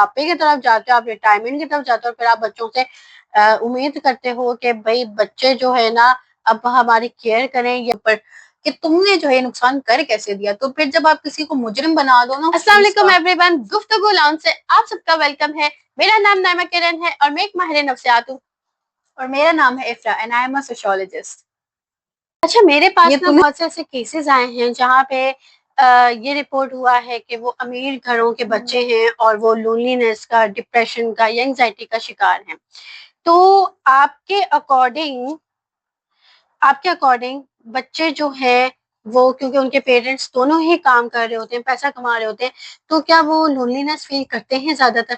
बुढ़ापे की तरफ जाते हो, आप रिटायरमेंट की तरफ जाते हो, फिर आप बच्चों से उम्मीद करते हो कि भाई बच्चे जो है ना अब हमारी केयर करें, या पर कि तुमने जो है नुकसान कर कैसे दिया। तो फिर जब आप किसी को मुजरिम बना दो ना। अस्सलाम वालेकुम एवरीवन, गुफ्तगू लॉन्च से आप सबका वेलकम है। मेरा नाम नाइमा किरण है और मैं एक माहिर नफ्सियात हूँ, और मेरा नाम है इफ्रा and I am a sociologist. अच्छा, मेरे पास ना बहुत से ऐसे केसेस आए हैं जहाँ पे ये रिपोर्ट हुआ है कि वो अमीर घरों के बच्चे हैं और वो लोनलीनेस का, डिप्रेशन का या एंजाइटी का शिकार हैं। तो आपके अकॉर्डिंग बच्चे जो हैं वो, क्योंकि उनके पेरेंट्स दोनों ही काम कर रहे होते हैं, पैसा कमा रहे होते हैं, तो क्या वो लोनलीनेस फील करते हैं ज्यादातर?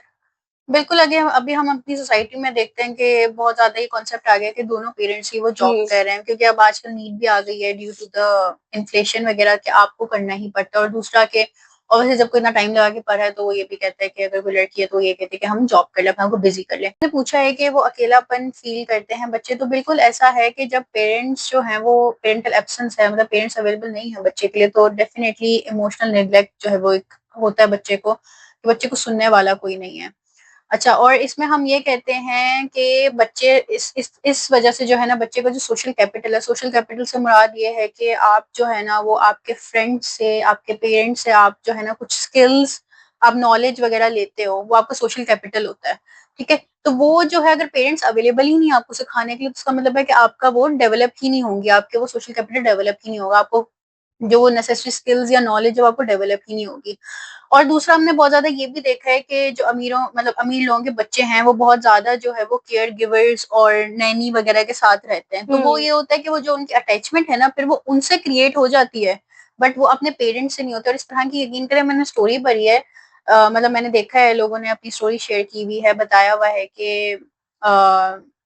बिल्कुल। अभी हम अपनी सोसाइटी में देखते हैं कि बहुत ज्यादा ये कॉन्सेप्ट आ गया कि दोनों पेरेंट्स ही वो जॉब कर रहे हैं, क्योंकि अब आजकल नीड भी आ गई है ड्यू टू द इन्फ्लेशन वगैरह कि आपको करना ही पड़ता है। और दूसरा के ऑब्वियसली जब कोई इतना टाइम लगा के पढ़ा है तो वो ये भी कहता है कि अगर कोई लड़की है तो ये कहते हैं कि हम जॉब कर ले, अपने आपको बिजी कर ले। मैंने पूछा है कि वो अकेलापन फील करते हैं बच्चे, तो बिल्कुल ऐसा है कि जब पेरेंट्स जो है वो पेरेंटल एब्सेंस है, मतलब पेरेंट्स अवेलेबल नहीं है बच्चे के लिए, तो डेफिनेटली इमोशनल नेग्लेक्ट जो है वो एक होता है बच्चे को, कि बच्चे को सुनने वाला कोई नहीं है। अच्छा, और इसमें हम ये कहते हैं कि बच्चे इस वजह से जो है ना, बच्चे का जो सोशल कैपिटल है, सोशल कैपिटल से मुराद ये है कि आप जो है ना वो आपके फ्रेंड्स से, आपके पेरेंट्स से आप जो है ना कुछ स्किल्स, आप नॉलेज वगैरह लेते हो, वो आपका सोशल कैपिटल होता है। ठीक है, तो वो जो है अगर पेरेंट्स अवेलेबल ही नहीं आपको सिखाने के लिए, तो उसका मतलब है कि आपका वो डेवलप ही नहीं होंगे, आपके वो सोशल कैपिटल डेवलप ही नहीं होगा, आपको जो वो नेसेसरी स्किल्स या नॉलेज है आपको डेवलप ही नहीं होगी। और दूसरा, हमने बहुत ज्यादा ये भी देखा है कि जो अमीरों, मतलब अमीर लोगों के बच्चे हैं, वो बहुत ज्यादा जो है वो केयर गिवर्स और नैनी वगैरह के साथ रहते हैं। तो वो ये होता है कि वो जो उनकी अटैचमेंट है ना, फिर वो उनसे क्रिएट हो जाती है, बट वो अपने पेरेंट्स से नहीं होते। और इस तरह की, यकीन करें, मैंने स्टोरी पढ़ी है, मतलब मैंने देखा है, लोगों ने अपनी स्टोरी शेयर की हुई है, बताया हुआ है कि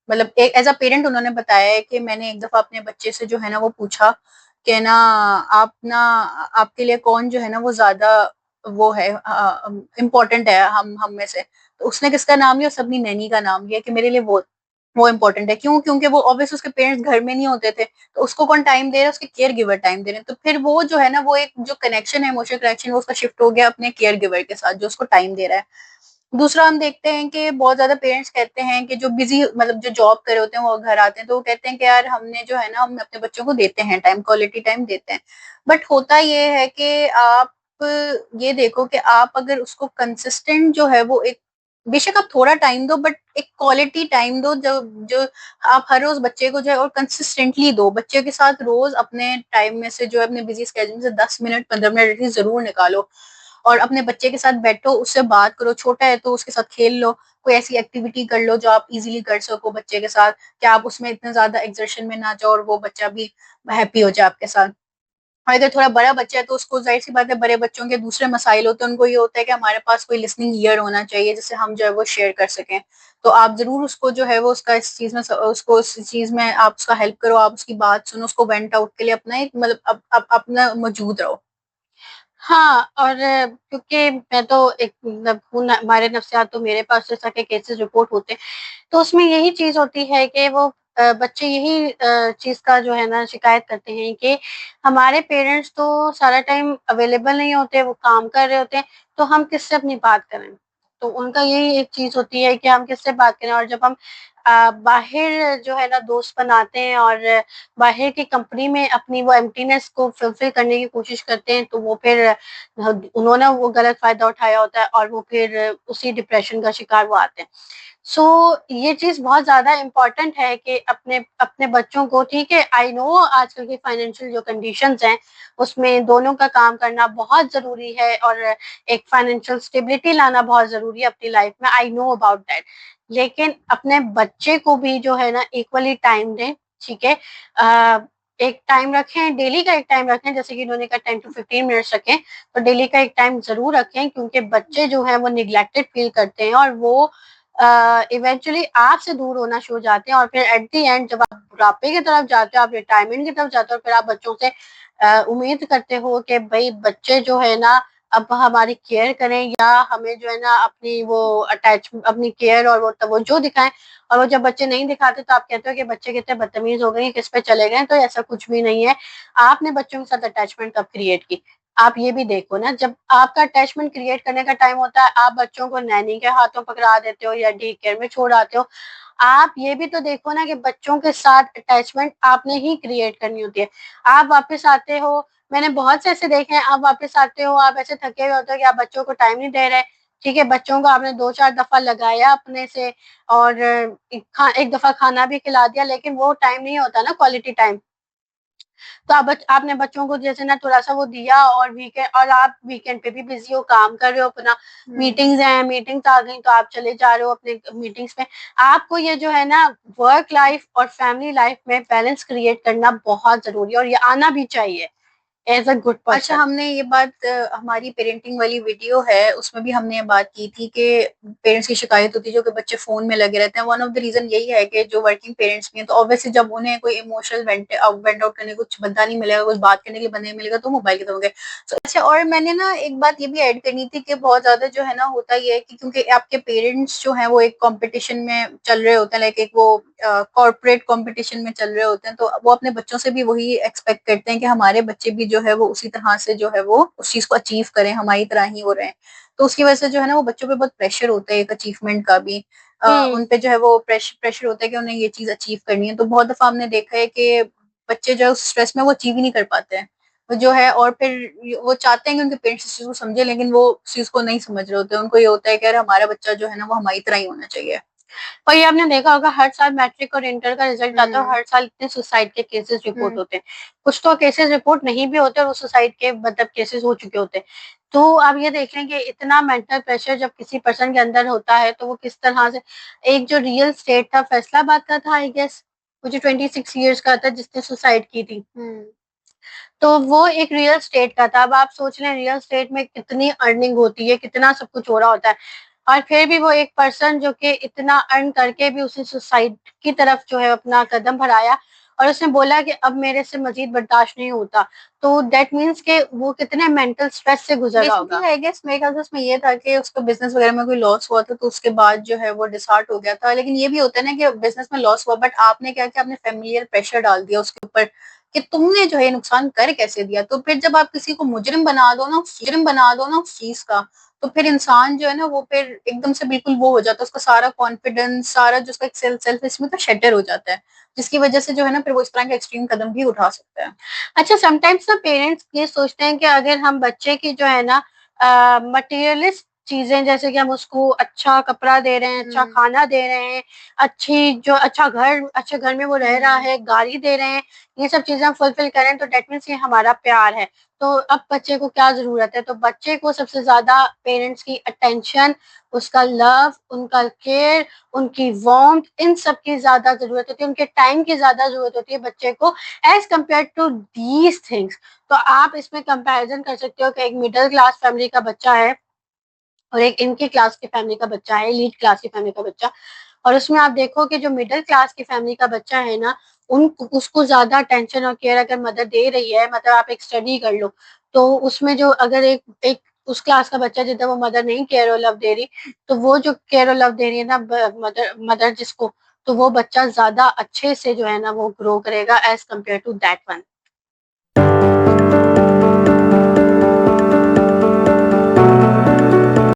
मतलब एक एज अ पेरेंट उन्होंने बताया है कि मैंने एक दफा अपने बच्चे से जो है ना वो पूछा कि ना, आप ना, आपके लिए कौन जो है ना वो ज्यादा वो है इम्पोर्टेंट है हम में से। तो उसने किसका नाम लिया? उसने अपनी नैनी का नाम लिया कि मेरे लिए वो इम्पोर्टेंट है। क्यों? क्योंकि वो ऑब्वियस उसके पेरेंट्स घर में नहीं होते थे, तो उसको कौन टाइम दे रहा है? उसके केयर गिवर टाइम दे रहे हैं। तो फिर वो जो है ना वो एक जो कनेक्शन है, इमोशनल कनेक्शन, वो उसका शिफ्ट हो गया अपने केयर गिवर के साथ जो उसको टाइम दे रहा है। दूसरा, हम देखते हैं कि बहुत ज्यादा पेरेंट्स कहते हैं कि जो बिजी, मतलब जो जॉब कर रहे होते हैं, वो घर आते हैं तो वो कहते हैं कि यार हमने जो है ना, हम अपने बच्चों को देते हैं टाइम, क्वालिटी टाइम देते हैं। बट होता ये है कि आप ये देखो कि आप अगर उसको कंसिस्टेंट जो है वो एक, बेशक आप थोड़ा टाइम दो, बट एक क्वालिटी टाइम दो, जो जो आप हर रोज बच्चे को जो है और कंसिस्टेंटली दो। बच्चे के साथ रोज अपने टाइम में से जो है, अपने बिजी स्केड्यूल से 10 मिनट 15 मिनट जरूर निकालो, और अपने बच्चे के साथ बैठो, उससे बात करो। छोटा है तो उसके साथ खेल लो, कोई ऐसी एक्टिविटी कर लो जो आप इजीली कर सको बच्चे के साथ, कि आप उसमें इतना ज्यादा एक्सर्शन में ना जाओ और वो बच्चा भी हैप्पी हो जाए आपके साथ। और अगर थोड़ा बड़ा बच्चा है तो उसको, जाहिर सी बात है, बड़े बच्चों के दूसरे मसाइल होते हैं, उनको ये होता है कि हमारे पास कोई लिसनिंग ईयर होना चाहिए जिससे हम जो है वो शेयर कर सकें। तो आप जरूर उसको जो है वो उसका इस चीज में, उसको इस चीज में आप उसका हेल्प करो, आप उसकी बात सुनो, उसको वेंट आउट के लिए अपना एक, मतलब अपना मौजूद रहो। हाँ, और क्योंकि मैं तो एक, मतलब हमारे नफ्सियात, तो मेरे पास जैसा के केसेस रिपोर्ट होते हैं, तो उसमें यही चीज होती है कि वो बच्चे यही चीज का जो है ना शिकायत करते हैं कि हमारे पेरेंट्स तो सारा टाइम अवेलेबल नहीं होते, वो काम कर रहे होते हैं, तो हम किससे अपनी बात करें। तो उनका यही एक चीज होती है कि हम किससे बात करें। और जब हम बाहर जो है ना दोस्त बनाते हैं और बाहर की कंपनी में अपनी वो एम्प्टीनेस को फुलफिल करने की कोशिश करते हैं, तो वो फिर उन्होंने वो गलत फायदा उठाया होता है और वो फिर उसी डिप्रेशन का शिकार वो आते हैं। सो ये चीज बहुत ज्यादा इम्पोर्टेंट है कि अपने अपने बच्चों को, ठीक है, आई नो आजकल की फाइनेंशियल जो कंडीशंस हैं उसमें दोनों का काम करना बहुत जरूरी है, और एक फाइनेंशियल स्टेबिलिटी लाना बहुत जरूरी है अपनी लाइफ में, आई नो अबाउट दैट। लेकिन अपने बच्चे को भी जो है ना इक्वली टाइम दें। ठीक है, एक टाइम रखें, डेली का एक टाइम रखें, जैसे कि इन्होंने कहा 10 to 15 मिनट्स रखें, तो डेली का एक टाइम जरूर रखें, क्योंकि बच्चे जो है वो निग्लेक्टेड फील करते हैं और वो इवेंचुअली आपसे दूर होना शुरू हो जाते हैं। और फिर एट द एंड जब आप बुढ़ापे की तरफ जाते हो, आप रिटायरमेंट की तरफ जाते हो, फिर आप बच्चों से उम्मीद करते हो कि भाई बच्चे जो है ना अब हमारी केयर करें, या हमें जो है ना अपनी वो अटैच, अपनी केयर और वो तवज्जो दिखाएं। और वो जब बच्चे नहीं दिखाते तो आप कहते हो कि बच्चे कितने बदतमीज हो गए, किस पे चले गए। तो ऐसा कुछ भी नहीं है। आपने बच्चों के साथ अटैचमेंट कब क्रिएट की? आप ये भी देखो ना, जब आपका अटैचमेंट क्रिएट करने का टाइम होता है, आप बच्चों को नैनी के हाथों पकड़ा देते हो या डे केयर में छोड़ आते हो। आप ये भी तो देखो ना कि बच्चों के साथ अटैचमेंट आपने ही क्रिएट करनी होती है। आप वापस आते हो, मैंने बहुत से ऐसे देखे हैं, आप वापस आते हो, आप ऐसे थके हुए होते हो कि आप बच्चों को टाइम नहीं दे रहे। ठीक है, बच्चों को आपने 2-4 दफा लगाया अपने से, और एक दफा खाना भी खिला दिया, लेकिन वो टाइम नहीं होता ना क्वालिटी टाइम। तो आपने बच्चों को जैसे ना थोड़ा सा वो दिया, और वीकेंड, और आप वीकेंड पे भी बिजी हो, काम कर रहे हो अपना, मीटिंग्स हैं, मीटिंग्स आ गई तो आप चले जा रहे हो अपने मीटिंग्स में। आपको ये जो है ना वर्क लाइफ और फैमिली लाइफ में बैलेंस क्रिएट करना बहुत जरूरी है, और ये आना भी चाहिए एज अ गुड अच्छा, पर्सन। हमने ये बात हमारी पेरेंटिंग वाली वीडियो है उसमें भी हमने ये बात की थी कि पेरेंट्स की शिकायत होती है जो कि बच्चे फोन में लगे रहते हैं। वन ऑफ द रीजन यही है कि जो वर्किंग पेरेंट्स भी हैं, तो ऑब्वियसली जब उन्हें कोई इमोशनल वेंट आउट करने को कुछ बंदा नहीं मिलेगा, कुछ बात करने के लिए बंदा नहीं मिलेगा, तो मोबाइल की तरफ गए। तो अच्छा, और मैंने ना एक बात ये भी ऐड करनी थी कि बहुत ज्यादा जो है ना होता ये है कि क्योंकि आपके पेरेंट्स जो है वो एक कंपटीशन में चल रहे होते हैं, लाइक एक वो कॉर्पोरेट कंपटीशन में चल रहे होते हैं, तो वो अपने बच्चों से भी वही एक्सपेक्ट करते हैं कि हमारे बच्चे भी जो है वो उसी तरह से जो है वो उस चीज को अचीव करें, हमारी तरह ही हो रहे हैं। तो उसकी वजह से जो है ना वो बच्चों पे बहुत प्रेशर होता है एक अचीवमेंट का भी। हम्म। उन पे जो है वो प्रेशर होता है कि उन्हें ये चीज अचीव करनी है। तो बहुत दफा हमने देखा है कि बच्चे जो है उस स्ट्रेस में वो अचीव ही नहीं कर पाते हैं, वो जो है, और फिर वो चाहते हैं कि उनके पेरेंट्स इस चीज को समझे, लेकिन वो उस चीज को नहीं समझ रहे होते। उनको ये होता है कि यार हमारा बच्चा जो है ना वो हमारी तरह ही होना चाहिए। और ये आपने देखा होगा, हर साल मैट्रिक और इंटर का रिजल्ट आता है, और हम्म। हर साल इतने सुसाइड के केसेस रिपोर्ट हम्म। होते हैं। कुछ तो केसेस रिपोर्ट नहीं भी होते और वो सुसाइड के मतलब केसेस हो चुके होते हैं। तो आप ये देखें कि इतना मेंटल प्रेशर जब किसी पर्सन के अंदर होता है, तो वो किस तरह से, एक जो रियल स्टेट था फैसलाबाद का था आई गेस, वो जो 26 ईयर्स का था जिसने सुसाइड की थी, हम्म। तो वो एक रियल स्टेट का था। अब आप सोच लें रियल स्टेट में कितनी अर्निंग होती है, कितना सब कुछ हो रहा होता है, और फिर भी वो एक पर्सन जो कि इतना अर्न करके भी उसने सुसाइड की तरफ जो है अपना कदम बढ़ाया, और उसने बोला कि अब मेरे से मजीद बर्दाश्त नहीं होता। तो दैट मीन्स के वो कितने मेंटल स्ट्रेस से गुजर रहा बेसिकली होगा। आई गेस मेरे ख्याल से उसमें ये था कि उसका बिजनेस वगैरह में कोई लॉस हुआ था, तो उसके बाद जो है वो डिसहार्ट हो गया था। लेकिन ये भी होता है ना कि बिजनेस में लॉस हुआ, बट आपने क्या किया, आपने फैमिलियर प्रेशर डाल दिया उसके ऊपर कि तुमने जो है नुकसान कर कैसे दिया। तो फिर जब आप किसी को मुजरिम बना दो ना उस चीज का, तो फिर इंसान जो है ना वो फिर एकदम से बिल्कुल वो हो जाता है, उसका सारा कॉन्फिडेंस, सारा जो उसका सेल्फ एस्टीम का शेटर हो जाता है, जिसकी वजह से जो है ना फिर वो इस तरह के एक्सट्रीम कदम भी उठा सकता है। अच्छा, समटाइम्स ना पेरेंट्स ये सोचते हैं कि अगर हम बच्चे की जो है ना मटेरियलिस्ट चीजें, जैसे कि हम उसको अच्छा कपड़ा दे रहे हैं, अच्छा हम्म। खाना दे रहे हैं, अच्छी जो अच्छा घर, अच्छे घर में वो रह रहा हम्म। है, गाड़ी दे रहे हैं, ये सब चीजें हम फुलफिल करें, तो डेट मीन्स ये हमारा प्यार है। तो अब बच्चे को क्या जरूरत है? तो बच्चे को सबसे ज्यादा पेरेंट्स की अटेंशन, उसका लव, उनका केयर, उनकी वार्मथ, इन सब की ज्यादा जरूरत होती है, उनके टाइम की ज्यादा जरूरत होती है बच्चे को, as compare to these things. तो आप इसमें कंपैरिजन कर सकते हो कि एक मिडिल क्लास फैमिली का बच्चा है और एक इनकी क्लास की फैमिली का बच्चा है, एलीट क्लास की फैमिली का बच्चा, और उसमें आप देखो कि जो मिडिल क्लास की फैमिली का बच्चा है ना, उन उसको ज्यादा अटेंशन और केयर अगर मदर दे रही है, मतलब आप एक स्टडी कर लो, तो उसमें जो अगर एक एक उस क्लास का बच्चा जितना वो मदर नहीं केयर और लव दे रही, तो वो जो केयर और लव दे रही है ना मदर मदर जिसको, तो वो बच्चा ज्यादा अच्छे से जो है ना वो ग्रो करेगा as compare to that one.